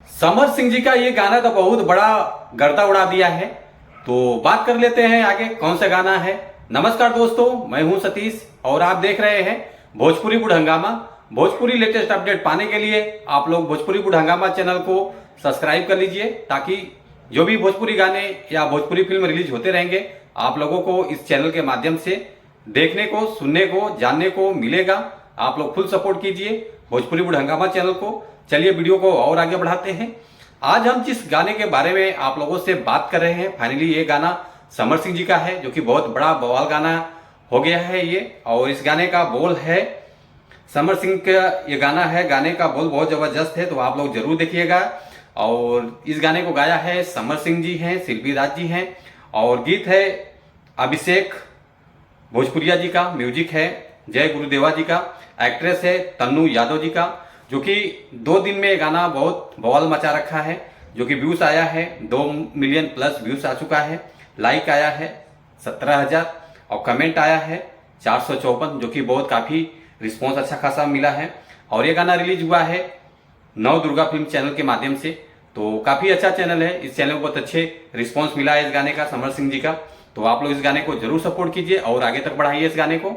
समर सिंह जी का ये गाना तो बहुत बड़ा गर्दा उड़ा दिया है। तो बात कर लेते हैं आगे कौन सा गाना है। नमस्कार दोस्तों, मैं हूं सतीश और आप देख रहे हैं भोजपुरी बुढ़ हंगामा। भोजपुरी लेटेस्ट अपडेट पाने के लिए आप लोग भोजपुरी बुढ़ हंगामा चैनल को सब्सक्राइब कर लीजिए, ताकि जो भी भोजपुरी गाने या भोजपुरी फिल्म रिलीज होते रहेंगे आप लोगों को इस चैनल के माध्यम से देखने को, सुनने को, जानने को मिलेगा। आप लोग फुल सपोर्ट कीजिए भोजपुरी बुढ़ हंगामा चैनल को। चलिए वीडियो को और आगे बढ़ाते हैं। आज हम जिस गाने के बारे में आप लोगों से बात कर रहे हैं, फाइनली ये गाना समर सिंह जी का है, जो कि बहुत बड़ा बवाल गाना हो गया है ये। और इस गाने का बोल है समर सिंह का, ये गाना है, गाने का बोल बहुत जबरदस्त है, तो आप लोग जरूर देखिएगा। और इस गाने को गाया है समर सिंह जी हैं, शिल्पी राज जी हैं, और गीत है अभिषेक भोजपुरिया जी का, म्यूजिक है जय गुरुदेवा जी का, एक्ट्रेस है तन्नू यादव जी का, जो कि 2 दिन में गाना बहुत बवाल मचा रखा है। जो कि व्यूज आया है 2 मिलियन प्लस व्यूज आ चुका है, लाइक आया है 17,000 और कमेंट आया है 454, जो कि बहुत काफी रिस्पॉन्स अच्छा खासा मिला है। और ये गाना रिलीज हुआ है नव दुर्गा फिल्म चैनल के माध्यम से, तो काफी अच्छा चैनल है। इस चैनल को बहुत अच्छे रिस्पॉन्स मिला है इस गाने का, समर सिंह जी का। तो आप लोग इस गाने को जरूर सपोर्ट कीजिए और आगे तक बढ़ाइए इस गाने को।